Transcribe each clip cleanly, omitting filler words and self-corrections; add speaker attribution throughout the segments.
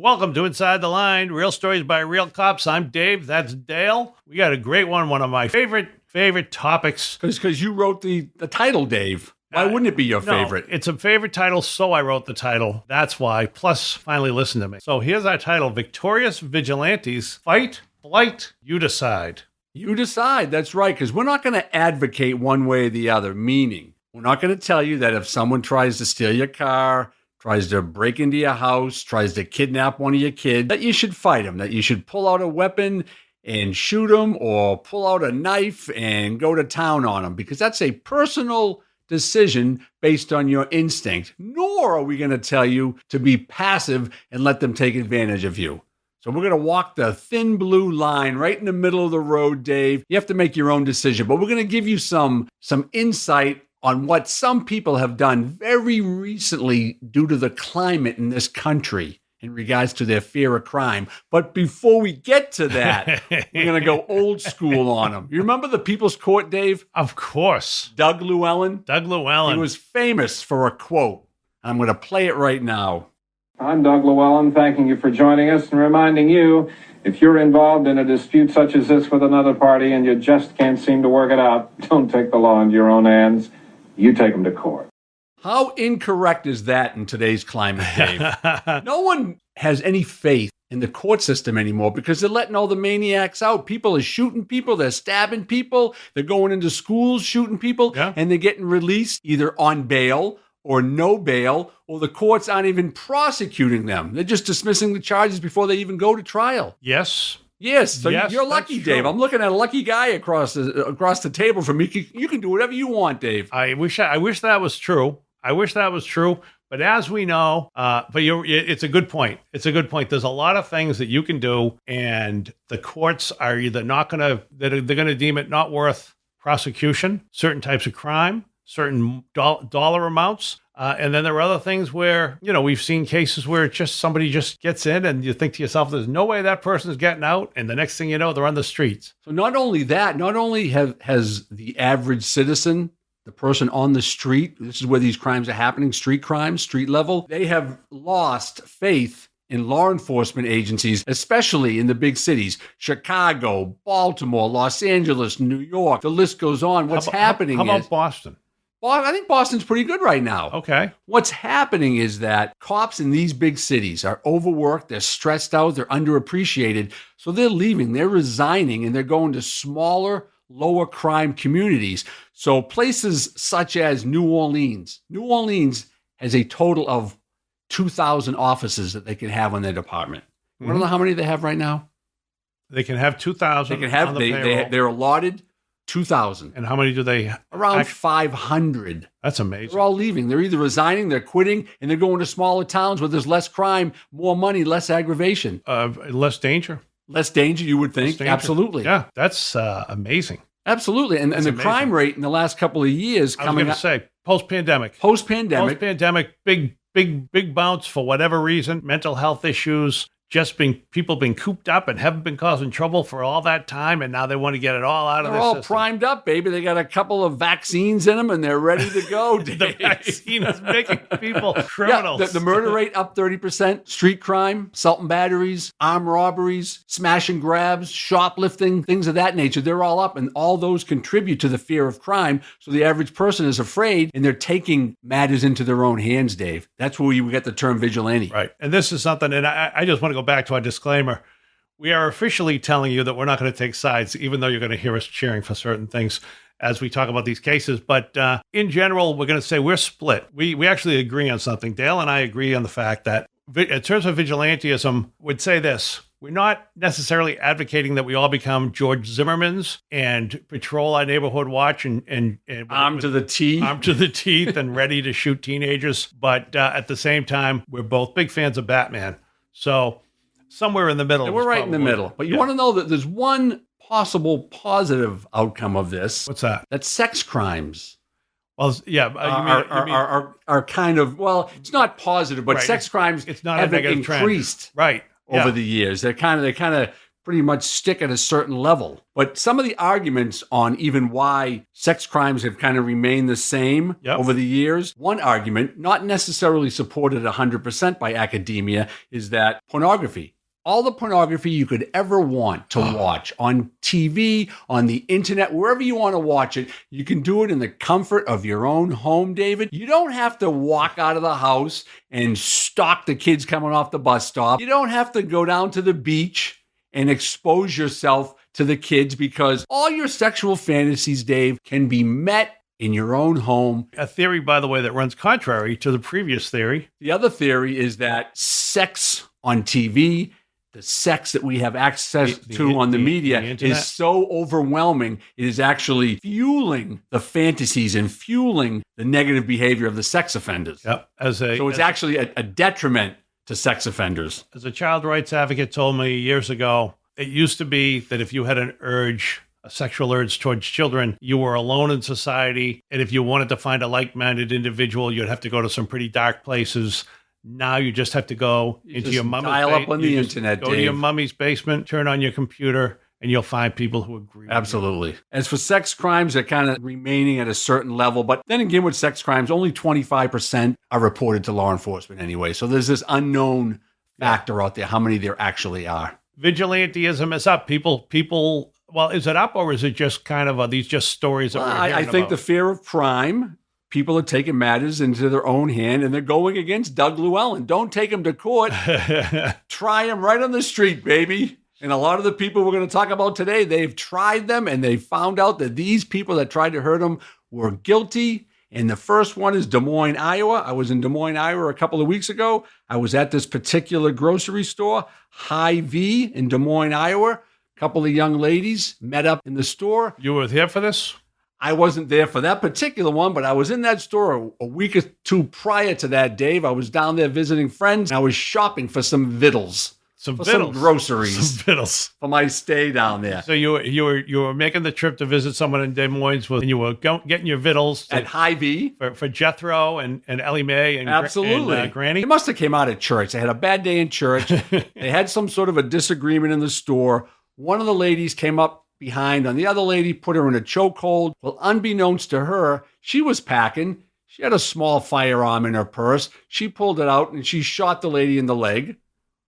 Speaker 1: Welcome to Inside the Line, real stories by real cops. I'm Dave. That's Dale. We got a great one of my favorite topics.
Speaker 2: Because you wrote the title, Dave. Why wouldn't it be your favorite?
Speaker 1: It's a favorite title, so I wrote the title. That's why. Plus, finally listen to me. So here's our title, Victorious Vigilantes, Fight, Flight, You Decide.
Speaker 2: You decide. That's right, because we're not going to advocate one way or the other, meaning we're not going to tell you that if someone tries to steal your car, tries to break into your house, tries to kidnap one of your kids, that you should fight them, that you should pull out a weapon and shoot them or pull out a knife and go to town on them, because that's a personal decision based on your instinct. Nor are we going to tell you to be passive and let them take advantage of you. So we're going to walk the thin blue line right in the middle of the road, Dave. You have to make your own decision, but we're going to give you some insight on what some people have done very recently due to the climate in this country in regards to their fear of crime. But before we get to that, we're going to go old school on them. You remember the People's Court, Dave?
Speaker 1: Of course.
Speaker 2: Doug Llewellyn?
Speaker 1: Doug Llewellyn.
Speaker 2: He was famous for a quote. I'm going to play it right now.
Speaker 3: I'm Doug Llewellyn, thanking you for joining us and reminding you, if you're involved in a dispute such as this with another party and you just can't seem to work it out, don't take the law into your own hands. You take them to court.
Speaker 2: How incorrect is that in today's climate, Dave? No one has any faith in the court system anymore because they're letting all the maniacs out. People are shooting people. They're stabbing people. They're going into schools shooting people.
Speaker 1: Yeah.
Speaker 2: And they're getting released either on bail or no bail, or the courts aren't even prosecuting them. They're just dismissing the charges before they even go to trial.
Speaker 1: Yes.
Speaker 2: Yes, so
Speaker 1: yes,
Speaker 2: you're lucky, Dave.
Speaker 1: True.
Speaker 2: I'm looking at a lucky guy across the table from me. You can do whatever you want, Dave.
Speaker 1: I wish that was true. But as we know, it's a good point. It's a good point. There's a lot of things that you can do, and the courts are either they're going to deem it not worth prosecution, certain types of crime, certain dollar amounts. And then there are other things where, we've seen cases where somebody just gets in and you think to yourself, there's no way that person is getting out. And the next thing you know, they're on the streets.
Speaker 2: So not only has the average citizen, the person on the street, this is where these crimes are happening, street crimes, street level, they have lost faith in law enforcement agencies, especially in the big cities, Chicago, Baltimore, Los Angeles, New York. The list goes on. How
Speaker 1: about Boston?
Speaker 2: Well, I think Boston's pretty good right now.
Speaker 1: Okay.
Speaker 2: What's happening is that cops in these big cities are overworked, they're stressed out, they're underappreciated, so they're leaving, they're resigning, and they're going to smaller, lower crime communities. So places such as New Orleans has a total of 2,000 officers that they can have on their department. Mm-hmm. I don't know how many they have right now.
Speaker 1: They can have 2,000.
Speaker 2: They can have, they're allotted 2,000.
Speaker 1: And how many do they?
Speaker 2: Around 500.
Speaker 1: That's amazing.
Speaker 2: They're all leaving. They're either resigning, they're quitting, and they're going to smaller towns where there's less crime, more money, less aggravation.
Speaker 1: Less danger.
Speaker 2: Less danger, you would think. Absolutely.
Speaker 1: Yeah, that's amazing.
Speaker 2: Absolutely. And the crime rate in the last couple of years
Speaker 1: coming up. I was going to say, post-pandemic.
Speaker 2: Post-pandemic,
Speaker 1: big bounce for whatever reason, mental health issues, people being cooped up and haven't been causing trouble for all that time, and now they want to get it all out of their system.
Speaker 2: They're all primed up, baby. They got a couple of vaccines in them, and they're ready to go.
Speaker 1: The vaccine is making people criminals.
Speaker 2: Yeah, the murder rate up 30%. Street crime, assault and batteries, armed robberies, smash and grabs, shoplifting, things of that nature. They're all up, and all those contribute to the fear of crime. So the average person is afraid, and they're taking matters into their own hands, Dave. That's where you get the term vigilante.
Speaker 1: Right. And this is something, and I just want to go back to our disclaimer. We are officially telling you that we're not going to take sides, even though you're going to hear us cheering for certain things as we talk about these cases. But in general, we're going to say we're split. We actually agree on something. Dale and I agree on the fact that in terms of vigilantism, we'd say this. We're not necessarily advocating that we all become George Zimmermans and patrol our neighborhood watch and
Speaker 2: armed to the teeth
Speaker 1: and ready to shoot teenagers. But at the same time, we're both big fans of Batman. So somewhere in the middle.
Speaker 2: Yeah, we're right in the middle. But you want to know that there's one possible positive outcome of this.
Speaker 1: What's that?
Speaker 2: That sex crimes.
Speaker 1: Well, yeah,
Speaker 2: are kind of, well, it's not positive, but sex crimes
Speaker 1: it's not a negative
Speaker 2: increased
Speaker 1: trend. Right.
Speaker 2: Over the years. They're kind of pretty much stick at a certain level. But some of the arguments on even why sex crimes have kind of remained the same over the years, one argument, not necessarily supported 100% by academia, is that pornography. All the pornography you could ever want to watch on TV, on the internet, wherever you want to watch it, you can do it in the comfort of your own home, David. You don't have to walk out of the house and stalk the kids coming off the bus stop. You don't have to go down to the beach and expose yourself to the kids, because all your sexual fantasies, Dave, can be met in your own home.
Speaker 1: A theory, by the way, that runs contrary to the previous theory.
Speaker 2: The other theory is that sex on TV, the sex that we have access to on the media is so overwhelming. It is actually fueling the fantasies and fueling the negative behavior of the sex offenders.
Speaker 1: Yep.
Speaker 2: So it's actually a detriment to sex offenders.
Speaker 1: As a child rights advocate told me years ago, it used to be that if you had an urge, a sexual urge towards children, you were alone in society. And if you wanted to find a like-minded individual, you'd have to go to some pretty dark places. Now you just have to go into your mummy's
Speaker 2: dial up on the internet,
Speaker 1: go to your mummy's basement, turn on your computer, and you'll find people who agree.
Speaker 2: Absolutely. As for sex crimes, they're kind of remaining at a certain level. But then again, with sex crimes, only 25% are reported to law enforcement anyway. So there's this unknown factor out there, how many there actually are.
Speaker 1: Vigilanteism is up. People. Well, is it up, or is it just kind of these just stories that we're hearing
Speaker 2: I think
Speaker 1: about?
Speaker 2: the fear of crime. People are taking matters into their own hand, and they're going against Doug Llewellyn. Don't take him to court. Try him right on the street, baby. And a lot of the people we're going to talk about today, they've tried them, and they found out that these people that tried to hurt him were guilty. And the first one is Des Moines, Iowa. I was in Des Moines, Iowa a couple of weeks ago. I was at this particular grocery store, Hy-Vee in Des Moines, Iowa. A couple of young ladies met up in the store.
Speaker 1: You were there for this?
Speaker 2: I wasn't there for that particular one, but I was in that store a week or two prior to that, Dave. I was down there visiting friends, and I was shopping for some vittles. Some groceries.
Speaker 1: Some vittles.
Speaker 2: For my stay down there.
Speaker 1: So you were making the trip to visit someone in Des Moines, and you were getting your vittles.
Speaker 2: At Hy-Vee.
Speaker 1: For Jethro and Ellie Mae and,
Speaker 2: absolutely.
Speaker 1: And Granny.
Speaker 2: They must have came out of church. They had a bad day in church. They had some sort of a disagreement in the store. One of the ladies came up behind on the other lady, put her in a chokehold. Well, unbeknownst to her, she was packing. She had a small firearm in her purse. She pulled it out and she shot the lady in the leg.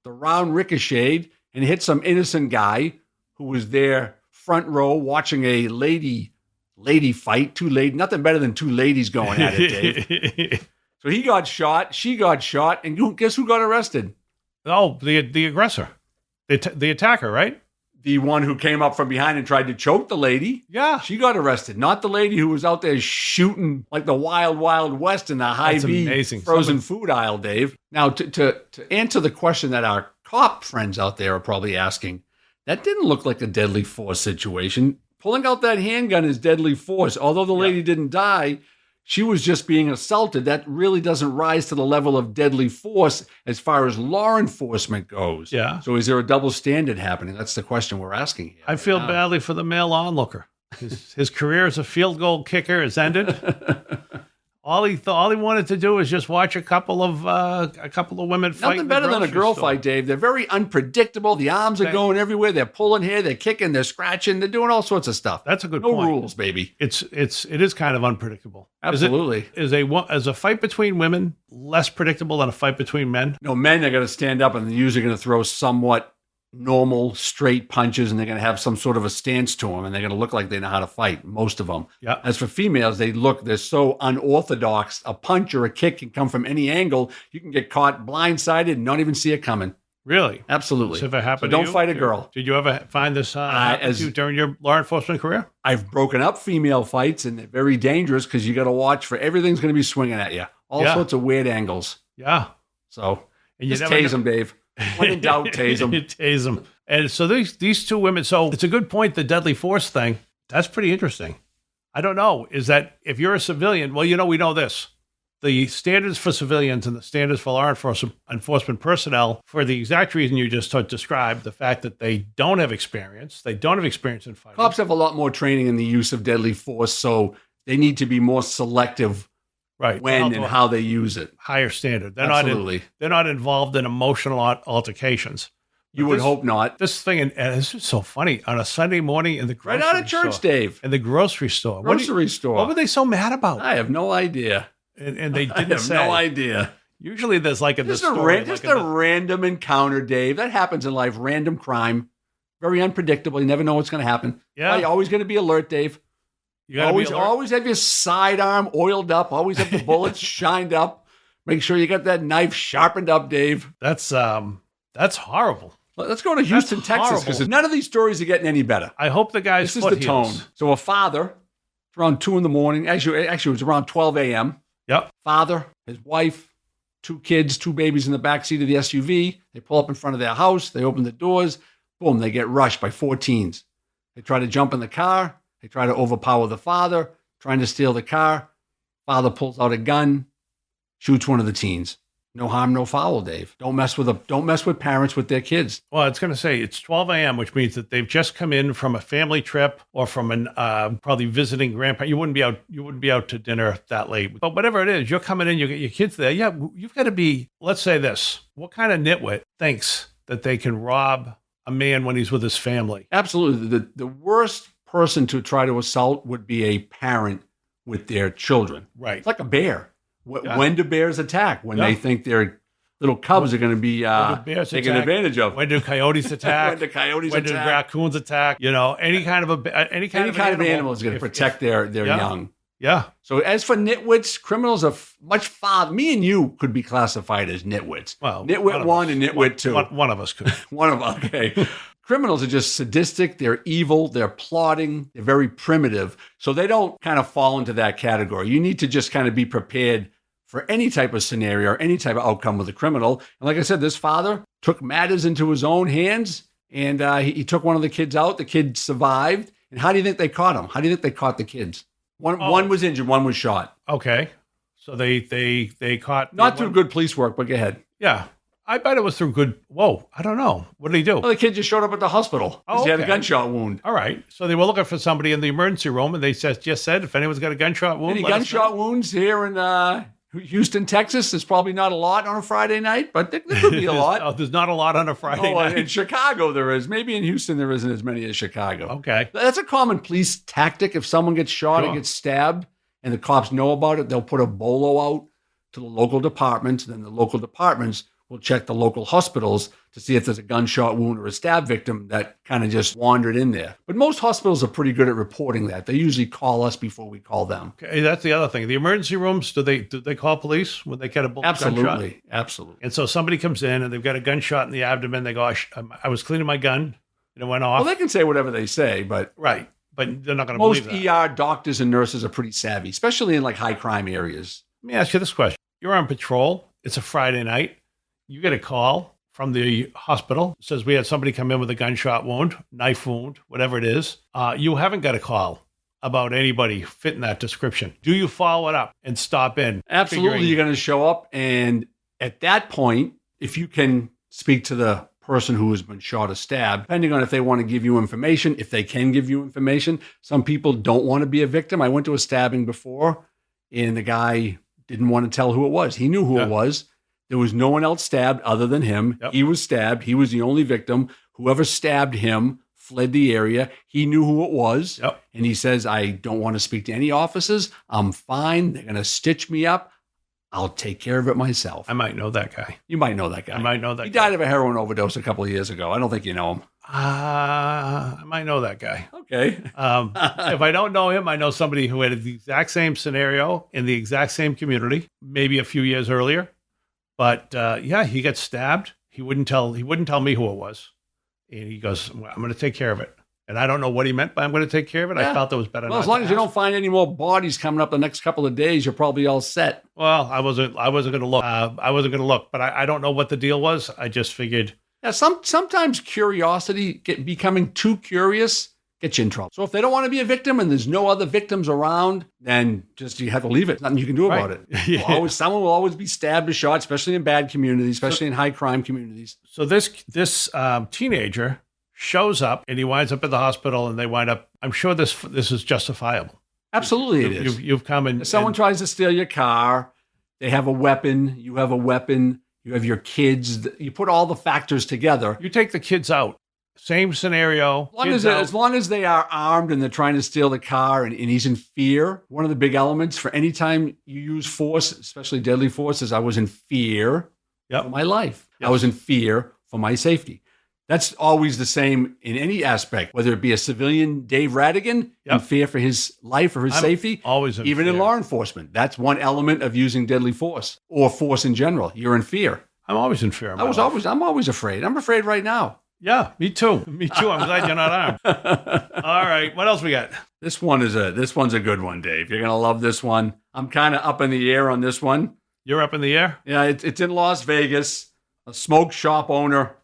Speaker 2: The round ricocheted and hit some innocent guy who was there front row watching a lady fight. Nothing better than two ladies going at it, Dave. So he got shot, she got shot, and guess who got arrested?
Speaker 1: Oh, the aggressor, the attacker, right?
Speaker 2: The one who came up from behind and tried to choke the lady.
Speaker 1: Yeah.
Speaker 2: She got arrested. Not the lady who was out there shooting like the wild, wild west in the Hy-Vee frozen food aisle, Dave. Now, to answer the question that our cop friends out there are probably asking, that didn't look like a deadly force situation. Pulling out that handgun is deadly force. Although the lady didn't die, she was just being assaulted. That really doesn't rise to the level of deadly force as far as law enforcement goes.
Speaker 1: Yeah.
Speaker 2: So is there a double standard happening? That's the question we're asking here.
Speaker 1: I feel badly for the male onlooker. His career as a field goal kicker is ended. All he wanted to do is just watch a couple of women fight.
Speaker 2: Nothing better than a girl fight, Dave. They're very unpredictable. The arms are going everywhere. They're pulling hair. They're kicking. They're scratching. They're doing all sorts of stuff.
Speaker 1: That's a good point.
Speaker 2: No rules, baby.
Speaker 1: It is kind of unpredictable.
Speaker 2: Absolutely.
Speaker 1: Is a fight between women less predictable than a fight between men?
Speaker 2: No, men are going to stand up and they're usually going to throw somewhat normal straight punches, and they're going to have some sort of a stance to them, and they're going to look like they know how to fight, most of them.
Speaker 1: Yeah.
Speaker 2: As for females, they're so unorthodox. A punch or a kick can come from any angle. You can get caught blindsided and not even see it coming.
Speaker 1: Really?
Speaker 2: Absolutely.
Speaker 1: So if it happened
Speaker 2: so
Speaker 1: to
Speaker 2: don't fight a girl.
Speaker 1: Did you ever find this happen to you during your law enforcement career?
Speaker 2: I've broken up female fights, and they're very dangerous because you got to watch for everything's going to be swinging at you. All sorts of weird angles.
Speaker 1: Yeah.
Speaker 2: So
Speaker 1: and you
Speaker 2: just tase them, Dave. When in doubt, tase them.
Speaker 1: Tase them. And so these two women, so it's a good point, the deadly force thing. That's pretty interesting. I don't know. Is that if you're a civilian, well, we know this. The standards for civilians and the standards for law enforcement personnel, for the exact reason you just described, the fact that they don't have experience. They don't have experience in fighting.
Speaker 2: Cops have a lot more training in the use of deadly force, so they need to be more selective. Right. When and how they use it.
Speaker 1: Higher standard. They're
Speaker 2: Absolutely.
Speaker 1: They're not involved in emotional altercations.
Speaker 2: You would hope not.
Speaker 1: This thing, and this is so funny, on a Sunday morning in the grocery
Speaker 2: Right out of church,
Speaker 1: store,
Speaker 2: Dave.
Speaker 1: in the grocery store.
Speaker 2: Grocery store.
Speaker 1: What were they so mad about?
Speaker 2: I have no idea.
Speaker 1: And they
Speaker 2: I
Speaker 1: didn't
Speaker 2: have
Speaker 1: say.
Speaker 2: no idea.
Speaker 1: Usually there's like in the
Speaker 2: Just
Speaker 1: story.
Speaker 2: a random encounter, Dave. That happens in life. Random crime. Very unpredictable. You never know what's going to happen.
Speaker 1: Yeah.
Speaker 2: You're always going to be alert, Dave.
Speaker 1: You gotta be alert.
Speaker 2: Always have your sidearm oiled up. Always have the bullets shined up. Make sure you got that knife sharpened up, Dave.
Speaker 1: That's horrible.
Speaker 2: Let's go to Houston,
Speaker 1: That's
Speaker 2: Texas,
Speaker 1: horrible.
Speaker 2: because none of these stories are getting any better.
Speaker 1: I hope the guy's
Speaker 2: This is
Speaker 1: foot
Speaker 2: the tone.
Speaker 1: heals.
Speaker 2: So a father, it's around 2 a.m. Actually, it was around 12 a.m.
Speaker 1: Yep.
Speaker 2: Father, his wife, 2 kids, 2 babies in the back seat of the SUV. They pull up in front of their house. They open the doors. Boom, they get rushed by 4 teens. They try to jump in the car. They try to overpower the father, trying to steal the car. Father pulls out a gun, shoots one of the teens. No harm, no foul, Dave. Don't mess with parents with their kids.
Speaker 1: Well, it's going to say it's 12 a.m., which means that they've just come in from a family trip or from an probably visiting grandparent. You wouldn't be out to dinner that late. But whatever it is, you're coming in, you get your kids there. Yeah, you've got to be. Let's say this: what kind of nitwit thinks that they can rob a man when he's with his family?
Speaker 2: Absolutely. The worst person to try to assault would be a parent with their children.
Speaker 1: Right.
Speaker 2: It's like a bear.
Speaker 1: Yeah.
Speaker 2: When do bears attack? When they think their little cubs are going to be taken advantage of.
Speaker 1: When do coyotes attack?
Speaker 2: When do coyotes
Speaker 1: when do
Speaker 2: attack?
Speaker 1: raccoons attack? Any kind of
Speaker 2: animal is going to protect their young.
Speaker 1: Yeah.
Speaker 2: So as for nitwits, criminals are much farther. Me and you could be classified as nitwits.
Speaker 1: Well,
Speaker 2: nitwit 1 and nitwit 2.
Speaker 1: One of us could.
Speaker 2: One of them. Okay. Criminals are just sadistic. They're evil. They're plotting. They're very primitive. So they don't kind of fall into that category. You need to just kind of be prepared for any type of scenario or any type of outcome with a criminal. And like I said, this father took matters into his own hands, and he took one of the kids out. The kid survived. And how do you think they caught him? How do you think they caught the kids? One was injured. One was shot.
Speaker 1: Okay. So they caught...
Speaker 2: Not through good police work, but go ahead.
Speaker 1: Yeah. I bet it was through good... Whoa. I don't know. What did he do?
Speaker 2: Well, the kid just showed up at the hospital.
Speaker 1: Oh,
Speaker 2: He had a
Speaker 1: okay.
Speaker 2: gunshot wound.
Speaker 1: All right. So they were looking for somebody in the emergency room, and they just said, if anyone's got a gunshot wound...
Speaker 2: Any
Speaker 1: let us
Speaker 2: gunshot wounds here in Houston, Texas? There's probably not a lot on a Friday night, but there could be a lot.
Speaker 1: Oh, there's not a lot on a Friday night.
Speaker 2: In Chicago there is. Maybe in Houston there isn't as many as Chicago.
Speaker 1: Okay.
Speaker 2: That's a common police tactic. If someone gets shot or gets stabbed and the cops know about it, they'll put a bolo out to the local departments. Then the local departments will check the local hospitals to see if there's a gunshot wound or a stab victim that kind of just wandered in there. But most hospitals are pretty good at reporting that. They usually call us before we call them.
Speaker 1: Okay, that's the other thing. The emergency rooms, do they call police when they get a gunshot?
Speaker 2: Absolutely.
Speaker 1: And so somebody comes in and they've got a gunshot in the abdomen. They go, I was cleaning my gun and it went off.
Speaker 2: Well, they can say whatever they say, but...
Speaker 1: Right. But they're not going to
Speaker 2: Most
Speaker 1: believe that.
Speaker 2: ER doctors and nurses are pretty savvy, especially in like high crime areas.
Speaker 1: Let me ask you this question. You're on patrol. It's a Friday night. You get a call from the hospital. It says we had somebody come in with a gunshot wound, knife wound, whatever it is. You haven't got a call about anybody fitting that description. Do you follow it up and stop in?
Speaker 2: Absolutely. You're going to show up. And at that point, if you can speak to the person who has been shot or stabbed, depending on if they want to give you information, if they can give you information. Some people don't want to be a victim. I went to a stabbing before and the guy didn't want to tell who it was. He knew who it was. There was no one else stabbed other than him.
Speaker 1: Yep.
Speaker 2: He was stabbed. He was the only victim. Whoever stabbed him fled the area. He knew who it was.
Speaker 1: Yep.
Speaker 2: And he says, I don't want to speak to any officers. I'm fine. They're going to stitch me up. I'll take care of it myself.
Speaker 1: I might know that guy.
Speaker 2: You might know that guy.
Speaker 1: I might know that
Speaker 2: He
Speaker 1: guy.
Speaker 2: died of a heroin overdose a couple of years ago. I don't think you know him.
Speaker 1: I might know that guy.
Speaker 2: Okay.
Speaker 1: If I don't know him, I know somebody who had the exact same scenario in the exact same community, maybe a few years earlier. But he got stabbed. He wouldn't tell me who it was. And he goes, well, I'm going to take care of it. And I don't know what he meant by I'm going to take care of it.
Speaker 2: Yeah.
Speaker 1: I felt it was better.
Speaker 2: Well,
Speaker 1: not
Speaker 2: as long
Speaker 1: to
Speaker 2: as you
Speaker 1: ask.
Speaker 2: don't find any more bodies coming up the next couple of days, you're probably all set.
Speaker 1: Well, I wasn't going to look. I wasn't going to look, but I don't know what the deal was. I just figured.
Speaker 2: Yeah, sometimes curiosity, becoming too curious, gets you in trouble. So if they don't want to be a victim and there's no other victims around, then just you have to leave it. Nothing you can do about it.
Speaker 1: Yeah.
Speaker 2: Someone will always be stabbed or shot, especially in bad communities, especially in high crime communities.
Speaker 1: So this teenager shows up and he winds up at the hospital and they wind up. I'm sure this is justifiable.
Speaker 2: Absolutely, it is.
Speaker 1: You've come and
Speaker 2: If someone tries to steal your car, they have a weapon, you have a weapon, you have your kids. You put all the factors together.
Speaker 1: You take the kids out. Same scenario.
Speaker 2: As long as they are armed and they're trying to steal the car and he's in fear, one of the big elements for any time you use force, especially deadly force, is I was in fear for my life. Yep. I was in fear for my safety. That's always the same in any aspect, whether it be a civilian, Dave Rattigan, in fear for his life or his safety.
Speaker 1: Always in
Speaker 2: even
Speaker 1: fear.
Speaker 2: In law enforcement. That's one element of using deadly force or force in general. You're in fear.
Speaker 1: I'm always in fear.
Speaker 2: I'm always afraid. I'm afraid right now.
Speaker 1: Yeah, me too. Me too. I'm glad you're not armed. All right, what else we got?
Speaker 2: This one's a good one, Dave. You're gonna love this one. I'm kind of up in the air on this one.
Speaker 1: You're up in the air?
Speaker 2: Yeah, it's in Las Vegas. A smoke shop owner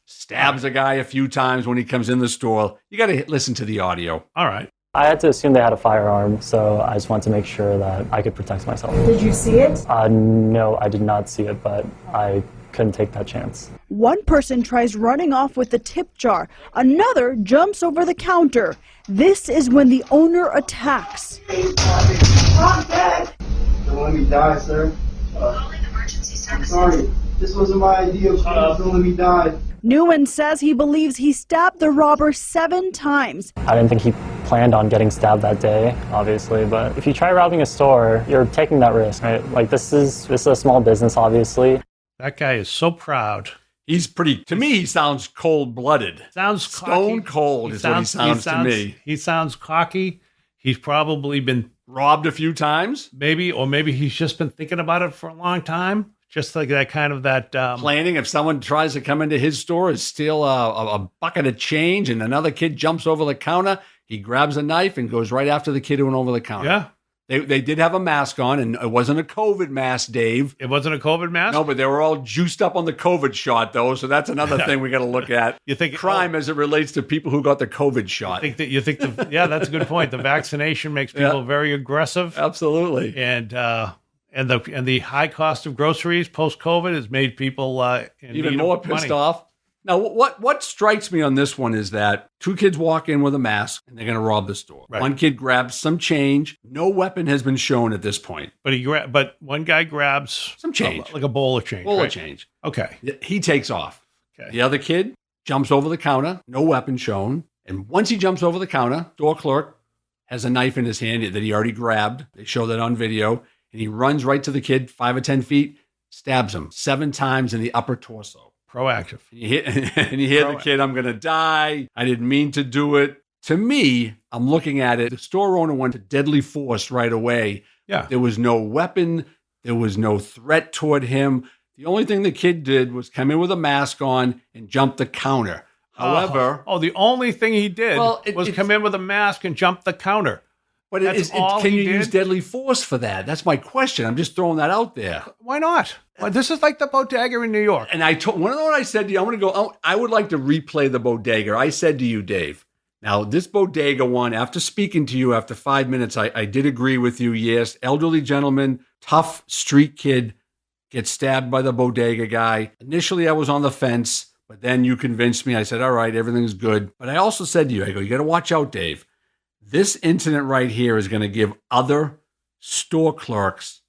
Speaker 2: stabs a guy a few times when he comes in the store. You got to listen to the audio.
Speaker 1: All right.
Speaker 4: I had to assume they had a firearm, so I just wanted to make sure that I could protect myself.
Speaker 5: Did you see it?
Speaker 4: No, I did not see it, but I couldn't take that chance.
Speaker 5: One person tries running off with the tip jar. Another jumps over the counter. This is when the owner attacks.
Speaker 6: I'm dead! Don't let me die, sir.
Speaker 7: Calling emergency services.
Speaker 6: Sorry, this wasn't my idea. Please don't let me die.
Speaker 5: Newen says he believes he stabbed the robber 7 times.
Speaker 4: I didn't think he planned on getting stabbed that day, obviously, but if you try robbing a store, you're taking that risk, right? Like, this is a small business, obviously.
Speaker 1: That guy is so proud.
Speaker 2: To me, he sounds cold-blooded.
Speaker 1: Sounds
Speaker 2: stone
Speaker 1: cocky.
Speaker 2: cold is what he sounds to me.
Speaker 1: He sounds cocky. He's probably been
Speaker 2: robbed a few times.
Speaker 1: Maybe he's just been thinking about it for a long time. Just like that kind of
Speaker 2: planning. If someone tries to come into his store and steal a bucket of change and another kid jumps over the counter, he grabs a knife and goes right after the kid who went over the counter.
Speaker 1: Yeah.
Speaker 2: They did have a mask on, and it wasn't a COVID mask, Dave.
Speaker 1: It wasn't a COVID mask?
Speaker 2: No, but they were all juiced up on the COVID shot, though, so that's another thing we got to look at.
Speaker 1: You think
Speaker 2: crime as it relates to people who got the COVID shot.
Speaker 1: Yeah, that's a good point. The vaccination makes people very aggressive.
Speaker 2: Absolutely.
Speaker 1: And the high cost of groceries post-COVID has made people
Speaker 2: even more pissed off. Now, what strikes me on this one is that 2 kids walk in with a mask and they're going to rob the store. Right. One kid grabs some change. No weapon has been shown at this point.
Speaker 1: But one guy grabs
Speaker 2: some change,
Speaker 1: like a bowl of change.
Speaker 2: Of change.
Speaker 1: Okay.
Speaker 2: He takes off.
Speaker 1: Okay.
Speaker 2: The other kid jumps over the counter. No weapon shown. And once he jumps over the counter, door clerk has a knife in his hand that he already grabbed. They show that on video. And he runs right to the kid, 5 or 10 feet, stabs him 7 times in the upper torso.
Speaker 1: Proactive.
Speaker 2: And you hear the kid, I'm going to die. I didn't mean to do it. To me, I'm looking at it. The store owner went to deadly force right away.
Speaker 1: Yeah.
Speaker 2: There was no weapon. There was no threat toward him. The only thing the kid did was come in with a mask on and jump the counter. However...
Speaker 1: the only thing he did was come in with a mask and jump the counter.
Speaker 2: But can you use deadly force for that? That's my question. I'm just throwing that out there.
Speaker 1: Why not? Well, this is like the bodega in New York.
Speaker 2: And want to know what I said to you? I'm going to go, I would like to replay the bodega. I said to you, Dave, now this bodega one, after speaking to you after 5 minutes, I did agree with you. Yes, elderly gentleman, tough street kid, gets stabbed by the bodega guy. Initially, I was on the fence, but then you convinced me. I said, all right, everything's good. But I also said to you, I go, you got to watch out, Dave. This incident right here is going to give other store clerks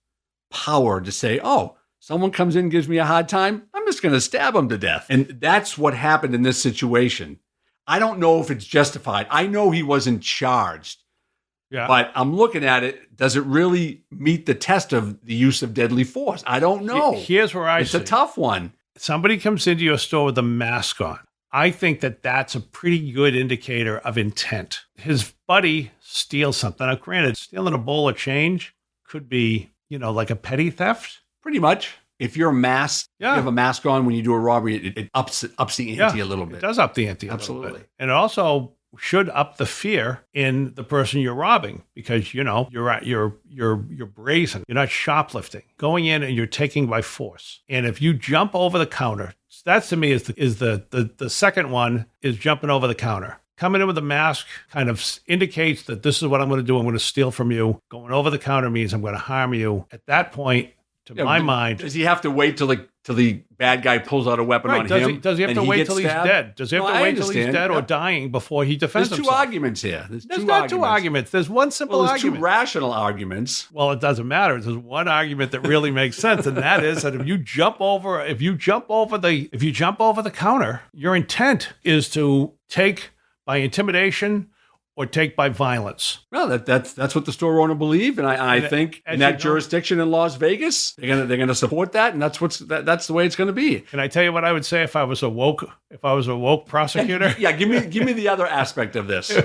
Speaker 2: power to say, oh, someone comes in and gives me a hard time, I'm just going to stab him to death. And that's what happened in this situation. I don't know if it's justified. I know he wasn't charged. Yeah. But I'm looking at it. Does it really meet the test of the use of deadly force? I don't know.
Speaker 1: Here's where
Speaker 2: it's a tough one.
Speaker 1: Somebody comes into your store with a mask on. I think that's a pretty good indicator of intent. His buddy steals something. Now, granted, stealing a bowl of change could be, like a petty theft.
Speaker 2: Pretty much. If you're masked, you have a mask on when you do a robbery, it ups the ante a little bit.
Speaker 1: It does up the ante a little bit. And it also should up the fear in the person you're robbing because, you're brazen. You're not shoplifting. Going in and you're taking by force. And if you jump over the counter, that to me is the second one is jumping over the counter. Coming in with a mask kind of indicates that this is what I'm going to do. I'm going to steal from you. Going over the counter means I'm going to harm you. At that point, to my mind,
Speaker 2: does he have to wait till till the bad guy pulls out a weapon on him.
Speaker 1: Does he have
Speaker 2: and
Speaker 1: to wait
Speaker 2: gets
Speaker 1: till he's
Speaker 2: stabbed?
Speaker 1: dead? Does he have
Speaker 2: No,
Speaker 1: to
Speaker 2: I
Speaker 1: wait till he's
Speaker 2: understand.
Speaker 1: dead or
Speaker 2: Yeah.
Speaker 1: dying before he defends
Speaker 2: There's two
Speaker 1: himself?
Speaker 2: arguments here.
Speaker 1: There's not two arguments. There's one simple
Speaker 2: Well, there's two
Speaker 1: argument.
Speaker 2: rational arguments.
Speaker 1: Well, it doesn't matter. There's one argument that really makes sense, and that is that if you jump over the counter, your intent is to take by intimidation or take by violence.
Speaker 2: Well, that's what the store owner believe, and I think in that jurisdiction in Las Vegas, they're gonna support that, and that's the way it's gonna be.
Speaker 1: Can I tell you what I would say if I was a woke prosecutor?
Speaker 2: Yeah, give me the other aspect of this.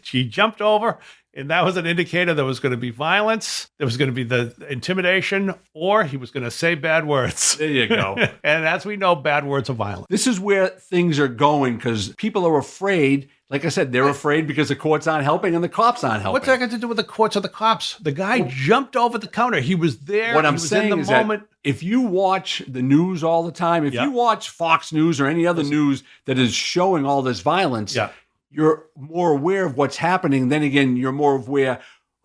Speaker 1: She jumped over, and that was an indicator there was going to be violence, there was going to be the intimidation, or he was going to say bad words.
Speaker 2: There you go.
Speaker 1: And as we know, bad words are violent.
Speaker 2: This is where things are going because people are afraid. Like I said, they're afraid because the courts aren't helping and the cops aren't helping.
Speaker 1: What's that got to do with the courts or the cops? The guy jumped over the counter. He was there.
Speaker 2: What I'm
Speaker 1: was
Speaker 2: saying
Speaker 1: in the
Speaker 2: is
Speaker 1: moment.
Speaker 2: that if you watch the news all the time, if you watch Fox News or any other news that is showing all this violence, you're more aware of what's happening. Then again, you're more aware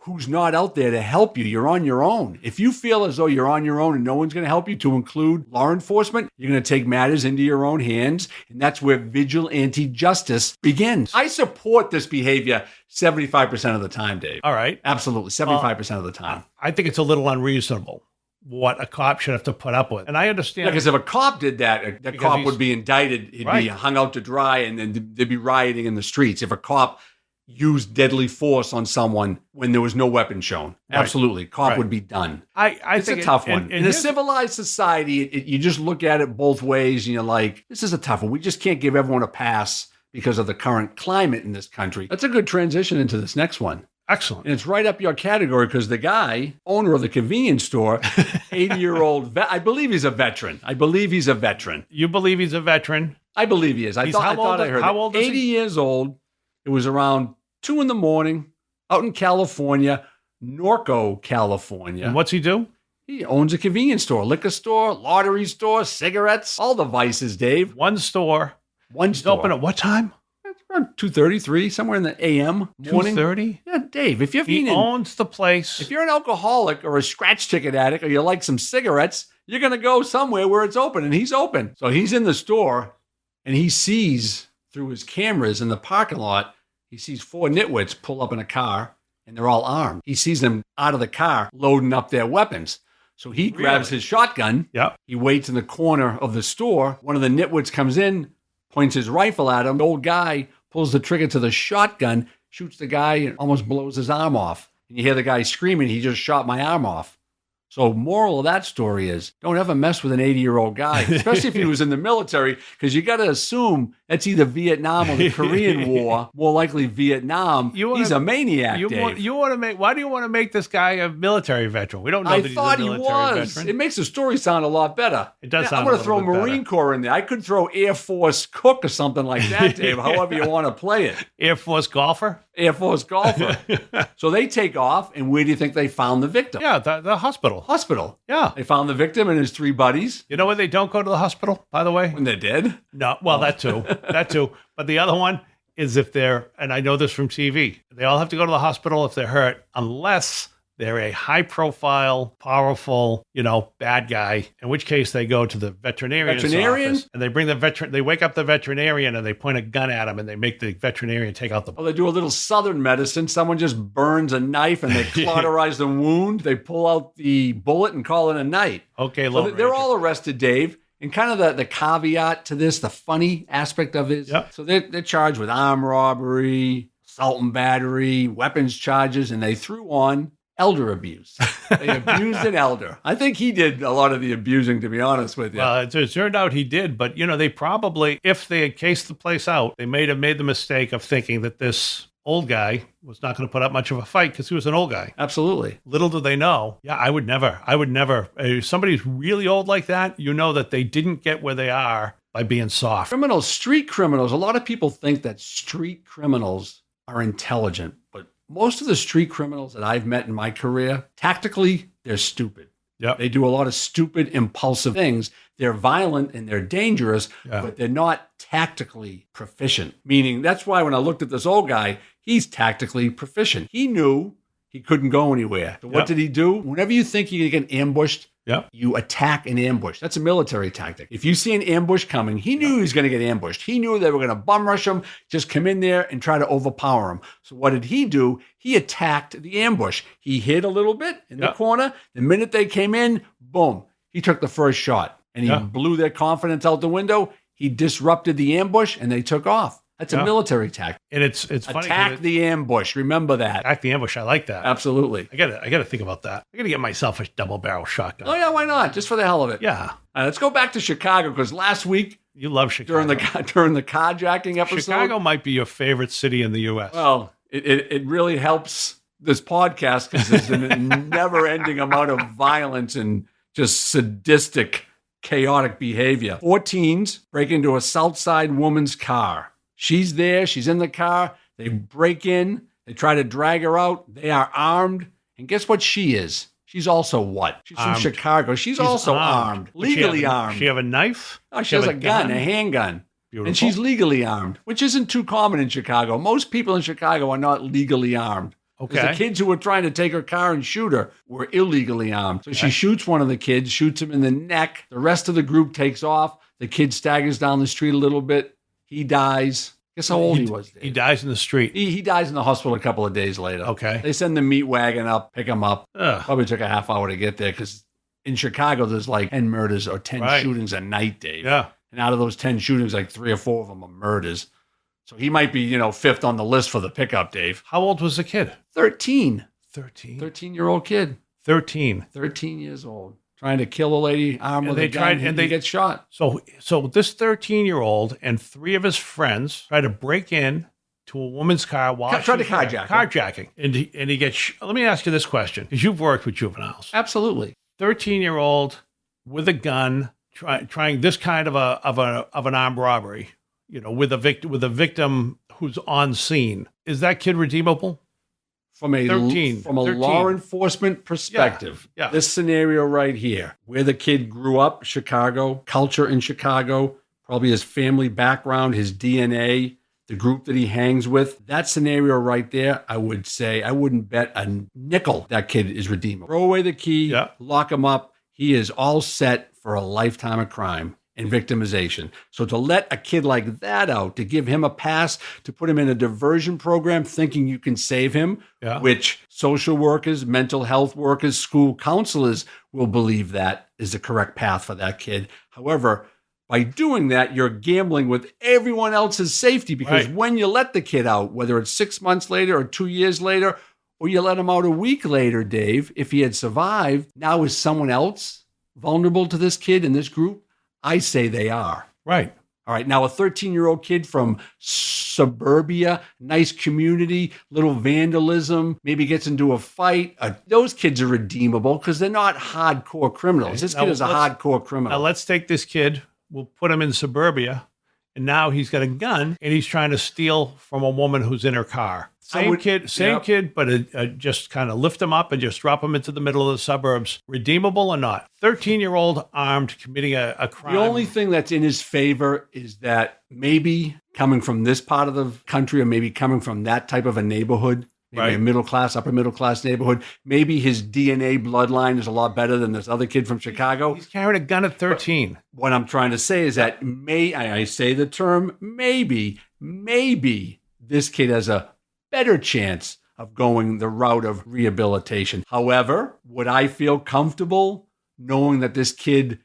Speaker 2: who's not out there to help you. You're on your own. If you feel as though you're on your own and no one's going to help you, to include law enforcement, you're going to take matters into your own hands. And that's where vigilante justice begins. I support this behavior 75% of the time, Dave.
Speaker 1: All right.
Speaker 2: Absolutely. 75% of the time.
Speaker 1: I think it's a little unreasonable what a cop should have to put up with. And I understand.
Speaker 2: Because if a cop did that, that cop would be indicted. He'd be hung out to dry and then there'd be rioting in the streets. If a cop used deadly force on someone when there was no weapon shown. Absolutely. Cop would be done. It's a tough one. In a civilized society, you just look at it both ways and you're like, this is a tough one. We just can't give everyone a pass because of the current climate in this country. That's a good transition into this next one.
Speaker 1: Excellent.
Speaker 2: And it's right up your category because the guy, owner of the convenience store, 80-year-old vet, I believe he's a veteran.
Speaker 1: You believe he's a veteran?
Speaker 2: I believe he is. I thought I heard
Speaker 1: how old is
Speaker 2: 80
Speaker 1: he?
Speaker 2: years old. It was around 2 a.m. out in California, Norco, California.
Speaker 1: And what's he do?
Speaker 2: He owns a convenience store, liquor store, lottery store, cigarettes, all the vices, Dave.
Speaker 1: One store.
Speaker 2: One store.
Speaker 1: Open at what time?
Speaker 2: It's around 2:33, somewhere in the a.m. morning.
Speaker 1: 2:30?
Speaker 2: Yeah, Dave, if
Speaker 1: he owns the place.
Speaker 2: If you're an alcoholic or a scratch ticket addict or you like some cigarettes, you're going to go somewhere where it's open, and he's open. So he's in the store, and he sees through his cameras in the parking lot, he sees 4 nitwits pull up in a car, and they're all armed. He sees them out of the car loading up their weapons. So he grabs his shotgun.
Speaker 1: Yep.
Speaker 2: He waits in the corner of the store. One of the nitwits comes in, points his rifle at him. The old guy pulls the trigger to the shotgun, shoots the guy, and almost blows his arm off. And you hear the guy screaming, he just shot my arm off. So moral of that story is don't ever mess with an 80-year-old guy, especially if he was in the military, because you got to assume that's either Vietnam or the Korean War, more likely Vietnam. He's a maniac, Dave.
Speaker 1: Why do you want to make this guy a military veteran? We don't know that he's a military veteran.
Speaker 2: It makes the story sound a lot better.
Speaker 1: It does sound
Speaker 2: I'm going to
Speaker 1: a
Speaker 2: throw
Speaker 1: little bit
Speaker 2: Marine
Speaker 1: better.
Speaker 2: Corps in there. I could throw Air Force cook or something like that, Dave, however you want to play it.
Speaker 1: Air Force golfer?
Speaker 2: Air Force golfer. So they take off, and where do you think they found the victim?
Speaker 1: Yeah, the hospital.
Speaker 2: Hospital.
Speaker 1: Yeah.
Speaker 2: They found the victim and his 3 buddies.
Speaker 1: You know when they don't go to the hospital, by the way?
Speaker 2: When they're dead?
Speaker 1: No, well, that too. That too. But the other one is if they're, and I know this from TV, they all have to go to the hospital if they're hurt, unless they're a high-profile, powerful, bad guy, in which case they go to the veterinarian's office, and they bring they wake up the veterinarian, and they point a gun at him, and they make the veterinarian take out the...
Speaker 2: Well, they do a little southern medicine. Someone just burns a knife, and they cauterize the wound. They pull out the bullet and call it a night.
Speaker 1: Okay,
Speaker 2: so they're all arrested, Dave. And kind of the caveat to this, the funny aspect of it, so they're charged with armed robbery, assault and battery, weapons charges, and they threw on elder abuse. They abused an elder. I think he did a lot of the abusing, to be honest with you.
Speaker 1: Well, it turned out he did, but they probably, if they had cased the place out, they may have made the mistake of thinking that this old guy was not going to put up much of a fight because he was an old guy.
Speaker 2: Absolutely.
Speaker 1: Little do they know. Yeah, I would never. If somebody's really old like that, that they didn't get where they are by being soft.
Speaker 2: Criminals, street criminals, a lot of people think that street criminals are intelligent, but most of the street criminals that I've met in my career, tactically, they're stupid.
Speaker 1: Yep.
Speaker 2: They do a lot of stupid, impulsive things. They're violent and they're dangerous, but they're not tactically proficient. Meaning, that's why when I looked at this old guy, he's tactically proficient. He knew he couldn't go anywhere. So what did he do? Whenever you think you're going to get ambushed
Speaker 1: Yep.
Speaker 2: You attack an ambush. That's a military tactic. If you see an ambush coming, he knew he was going to get ambushed. He knew they were going to bum rush him, just come in there and try to overpower him. So what did he do? He attacked the ambush. He hid a little bit in the corner. The minute they came in, boom, he took the first shot and he blew their confidence out the window. He disrupted the ambush and they took off. That's a military tactic.
Speaker 1: And it's funny.
Speaker 2: Attack the ambush. Remember that.
Speaker 1: Attack the ambush. I like that.
Speaker 2: Absolutely.
Speaker 1: I gotta think about that. I gotta get myself a double barrel shotgun.
Speaker 2: Oh yeah, why not? Just for the hell of it.
Speaker 1: Yeah.
Speaker 2: Let's go back to Chicago because last week
Speaker 1: You love Chicago.
Speaker 2: during the carjacking episode,
Speaker 1: Chicago might be your favorite city in the U.S.
Speaker 2: Well, it really helps this podcast because there's a never-ending amount of violence and just sadistic, chaotic behavior. 4 teens break into a Southside woman's car. She's there. She's in the car. They break in. They try to drag her out. They are armed. And guess what she is? She's also what? She's
Speaker 1: Armed.
Speaker 2: from Chicago. She's also armed. Legally armed.
Speaker 1: She have a knife?
Speaker 2: Oh, she has a gun, a handgun.
Speaker 1: Beautiful.
Speaker 2: And she's legally armed, which isn't too common in Chicago. Most people in Chicago are not legally armed.
Speaker 1: Okay.
Speaker 2: The kids who were trying to take her car and shoot her were illegally armed. So she shoots one of the kids, shoots him in the neck. The rest of the group takes off. The kid staggers down the street a little bit. He dies. Guess how old he was, Dave?
Speaker 1: He dies in the street.
Speaker 2: He dies in the hospital a couple of days later.
Speaker 1: Okay.
Speaker 2: They send the meat wagon up, pick him up.
Speaker 1: Ugh.
Speaker 2: Probably took a half hour to get there because in Chicago, there's like 10 murders or 10 shootings a night, Dave.
Speaker 1: Yeah.
Speaker 2: And out of those 10 shootings, like 3 or 4 of them are murders. So he might be, 5th on the list for the pickup, Dave.
Speaker 1: How old was the kid?
Speaker 2: 13.
Speaker 1: 13.
Speaker 2: 13-year-old kid.
Speaker 1: 13.
Speaker 2: 13 years old. Trying to kill a lady armed with a gun, and they get shot.
Speaker 1: So this 13-year-old and 3 of his friends try to break in to a woman's car while
Speaker 2: Try to
Speaker 1: she's there.
Speaker 2: carjack her.
Speaker 1: Carjacking. And he gets... Let me ask you this question, because you've worked with juveniles.
Speaker 2: Absolutely.
Speaker 1: 13-year-old with a gun trying this kind of an armed robbery, with a victim who's on scene. Is that kid redeemable?
Speaker 2: From a
Speaker 1: 13.
Speaker 2: law enforcement perspective,
Speaker 1: Yeah.
Speaker 2: this scenario right here, where the kid grew up, Chicago, culture in Chicago, probably his family background, his DNA, the group that he hangs with, that scenario right there, I would say, I wouldn't bet a nickel that kid is redeemable. Throw away the key, lock him up. He is all set for a lifetime of crime and victimization. So to let a kid like that out, to give him a pass, to put him in a diversion program thinking you can save him, which social workers, mental health workers, school counselors will believe that is the correct path for that kid. However, by doing that, you're gambling with everyone else's safety because when you let the kid out, whether it's 6 months later or 2 years later, or you let him out a week later, Dave, if he had survived, now is someone else vulnerable to this kid in this group? I say they are.
Speaker 1: Right.
Speaker 2: All right. Now, a 13-year-old kid from suburbia, nice community, little vandalism, maybe gets into a fight. Those kids are redeemable because they're not hardcore criminals. This kid is a hardcore criminal.
Speaker 1: Now, let's take this kid. We'll put him in suburbia. And now he's got a gun and he's trying to steal from a woman who's in her car. Same kid, but just kind of lift him up and just drop him into the middle of the suburbs. Redeemable or not? 13-year-old armed, committing a crime.
Speaker 2: The only thing that's in his favor is that maybe coming from this part of the country or maybe coming from that type of a neighborhood, maybe a middle class, upper middle class neighborhood, maybe his DNA bloodline is a lot better than this other kid from Chicago.
Speaker 1: He's carrying a gun at 13.
Speaker 2: But what I'm trying to say is that I say the term maybe this kid has a better chance of going the route of rehabilitation. However, would I feel comfortable knowing that this kid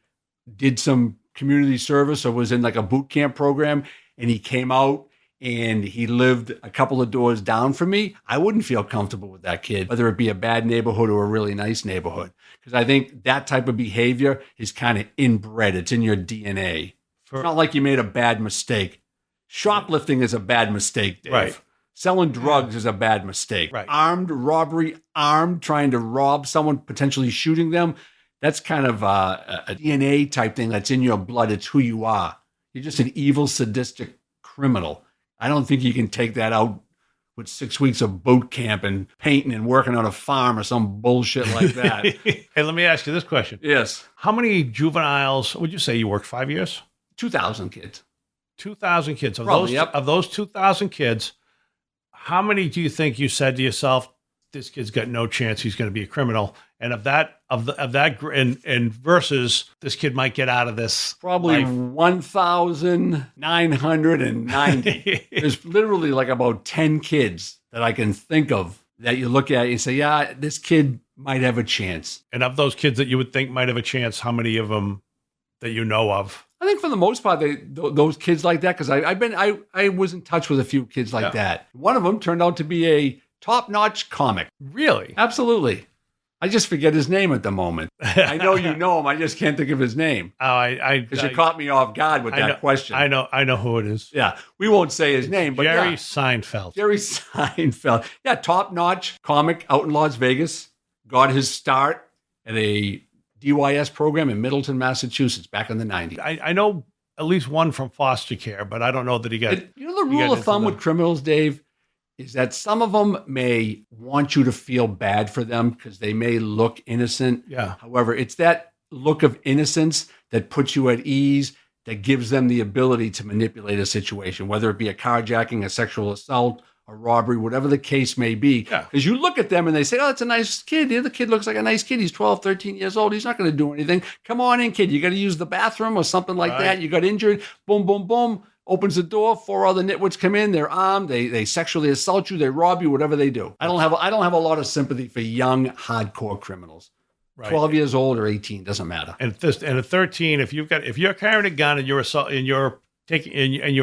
Speaker 2: did some community service or was in like a boot camp program and he came out and he lived a couple of doors down from me? I wouldn't feel comfortable with that kid, whether it be a bad neighborhood or a really nice neighborhood. Because I think that type of behavior is kind of inbred. It's in your DNA. It's not like you made a bad mistake. Shoplifting is a bad mistake, Dave.
Speaker 1: Right.
Speaker 2: Selling drugs is a bad mistake.
Speaker 1: Right.
Speaker 2: Armed robbery, trying to rob someone, potentially shooting them. That's kind of a DNA type thing that's in your blood. It's who you are. You're just an evil, sadistic criminal. I don't think you can take that out with 6 weeks of boot camp and painting and working on a farm or some bullshit like that.
Speaker 1: Hey, let me ask you this question.
Speaker 2: Yes.
Speaker 1: How many juveniles would you say you worked 5 years?
Speaker 2: 2,000 kids.
Speaker 1: 2,000 kids.
Speaker 2: Probably,
Speaker 1: Of those 2,000 kids, how many do you think you said to yourself, this kid's got no chance, he's going to be a criminal? And and versus this kid might get out of this
Speaker 2: Probably
Speaker 1: life.
Speaker 2: 1,990. There's literally like about 10 kids that I can think of that you look at and say, yeah, this kid might have a chance.
Speaker 1: And of those kids that you would think might have a chance, how many of them that you know of?
Speaker 2: I think for the most part, those kids like that, because I was in touch with a few kids like that. One of them turned out to be a top-notch comic.
Speaker 1: Really?
Speaker 2: Absolutely. I just forget his name at the moment. I know you know him. I just can't think of his name.
Speaker 1: Oh,
Speaker 2: Because you caught me off guard with that question.
Speaker 1: I know who it is.
Speaker 2: Yeah, we won't say his name, but
Speaker 1: Jerry Seinfeld.
Speaker 2: Jerry Seinfeld. Yeah, top-notch comic out in Las Vegas. Got his start at a DYS program in Middleton, Massachusetts, back in the 90s.
Speaker 1: I know at least one from foster care, but I don't know that he got.
Speaker 2: You know the rule of thumb with criminals, Dave, is that some of them may want you to feel bad for them because they may look innocent.
Speaker 1: Yeah.
Speaker 2: However, it's that look of innocence that puts you at ease, that gives them the ability to manipulate a situation, whether it be a carjacking, a sexual assault, a robbery, whatever the case may be. Because you look at them and they say, oh, that's a nice kid. The other kid looks like a nice kid. He's 12, 13 years old. He's not going to do anything. Come on in, kid. You got to use the bathroom or something like that. You got injured. Boom, boom, boom. Opens the door. 4 other nitwits come in. They're armed. They sexually assault you. They rob you. Whatever they do. I don't have a lot of sympathy for young, hardcore criminals. Right. 12 years old or 18 doesn't matter.
Speaker 1: And at 13, if you're carrying a gun and you're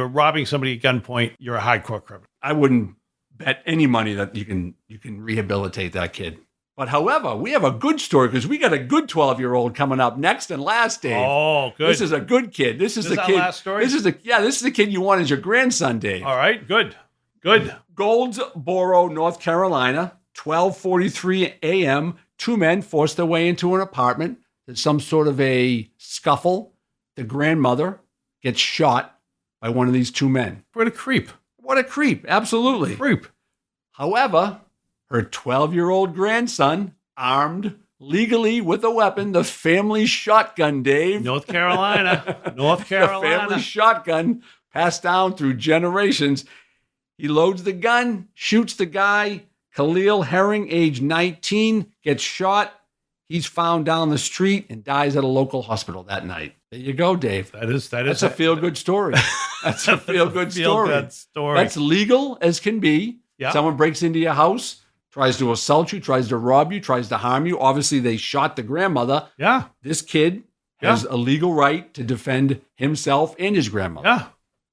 Speaker 1: robbing somebody at gunpoint, you're a hardcore criminal.
Speaker 2: I wouldn't bet any money that you can rehabilitate that kid. But however, we have a good story because we got a good 12-year-old coming up next and last, Dave.
Speaker 1: Oh, good.
Speaker 2: This is a good kid. This is the kid.
Speaker 1: Last story?
Speaker 2: This is the kid you want as your grandson, Dave.
Speaker 1: All right, good.
Speaker 2: Goldsboro, North Carolina, 12:43 a.m. 2 men forced their way into an apartment. There's some sort of a scuffle. The grandmother gets shot by one of these 2 men.
Speaker 1: What a creep.
Speaker 2: What a creep. Absolutely.
Speaker 1: Creep.
Speaker 2: However, her 12-year-old grandson, armed legally with a weapon, the family shotgun, Dave.
Speaker 1: North Carolina.
Speaker 2: The family shotgun passed down through generations. He loads the gun, shoots the guy. Khalil Herring, age 19, gets shot. He's found down the street and dies at a local hospital that night. There you go, Dave.
Speaker 1: That's
Speaker 2: a feel-good story. That's a feel-good story. That's legal as can be.
Speaker 1: Yeah.
Speaker 2: Someone breaks into your house, tries to assault you, tries to rob you, tries to harm you. Obviously, they shot the grandmother.
Speaker 1: Yeah.
Speaker 2: This kid has a legal right to defend himself and his grandmother.
Speaker 1: Yeah.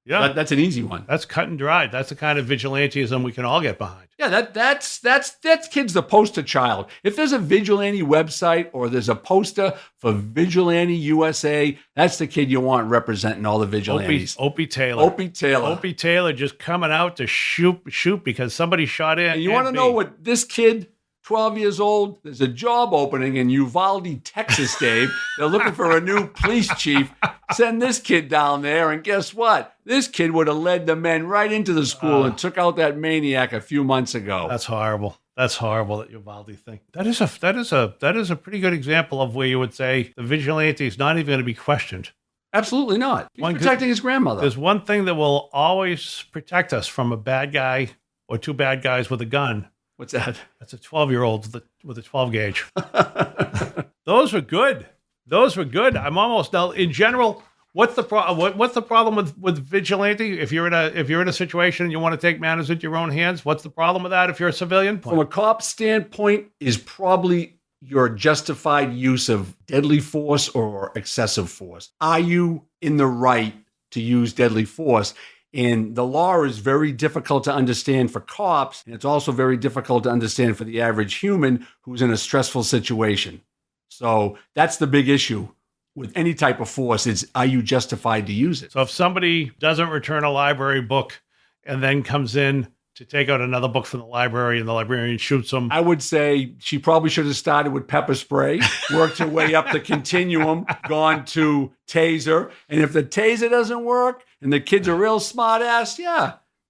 Speaker 1: Yeah.
Speaker 2: That's an easy one.
Speaker 1: That's cut and dried. That's the kind of vigilantism we can all get behind.
Speaker 2: Yeah, that's kid's the poster child. If there's a vigilante website or there's a poster for Vigilante USA, that's the kid you want representing all the vigilantes.
Speaker 1: Opie Taylor just coming out to shoot because somebody shot in.
Speaker 2: And you want to know what this kid, 12 years old, there's a job opening in Uvalde, Texas, Dave. They're looking for a new police chief. Send this kid down there, and guess what? This kid would have led the men right into the school and took out that maniac a few months ago.
Speaker 1: That's horrible. That's horrible, that Uvalde thing. That is a pretty good example of where you would say the vigilante is not even going to be questioned.
Speaker 2: Absolutely not. He's protecting his grandmother.
Speaker 1: There's one thing that will always protect us from a bad guy or 2 bad guys with a gun.
Speaker 2: What's that?
Speaker 1: That's a 12-year-old with a 12 gauge. Those were good. I'm almost now. In general, what's the problem with vigilante? If you're in a situation and you want to take matters into your own hands, what's the problem with that? If you're a civilian,
Speaker 2: from a cop standpoint, is probably your justified use of deadly force or excessive force. Are you in the right to use deadly force? And the law is very difficult to understand for cops, and it's also very difficult to understand for the average human who's in a stressful situation. So that's the big issue with any type of force is, are you justified to use it?
Speaker 1: So if somebody doesn't return a library book and then comes in to take out another book from the library and the librarian shoots them,
Speaker 2: I would say she probably should have started with pepper spray, worked her way up the continuum, gone to taser. And if the taser doesn't work and the kid's a real smart ass,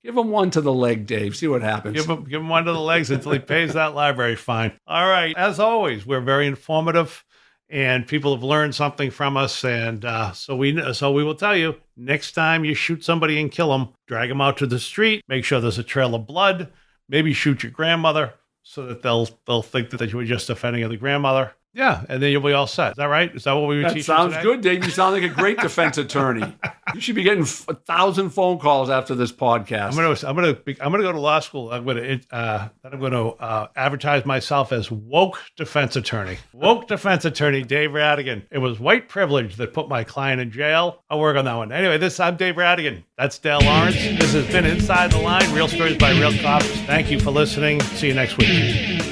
Speaker 2: give him one to the leg, Dave. See what happens.
Speaker 1: Give him one to the legs until he pays that library fine. All right. As always, we're very informative and people have learned something from us. And so we will tell you, next time you shoot somebody and kill them, drag them out to the street, make sure there's a trail of blood, maybe shoot your grandmother, so that they'll think that you were just offending the grandmother. Yeah, and then you'll be all set. Is that right? Is that what we were teaching
Speaker 2: That sounds
Speaker 1: today?
Speaker 2: good, Dave. You sound like a great defense attorney. You should be getting 1,000 phone calls after this podcast.
Speaker 1: I'm gonna go to law school. I'm gonna advertise myself as woke defense attorney. Woke defense attorney Dave Rattigan. It was white privilege that put my client in jail. I'll work on that one. Anyway, I'm Dave Rattigan. That's Dale Lawrence. This has been Inside the Line, Real Stories by Real Cops. Thank you for listening. See you next week.